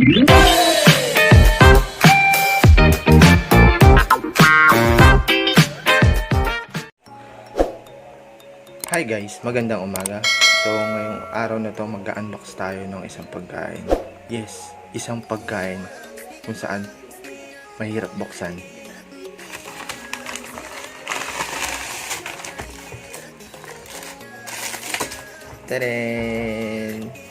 Hi guys, magandang umaga. So ngayong araw na to mag-unbox tayo ng isang pagkain. Yes, isang pagkain kung saan mahirap buksan. Tadaan!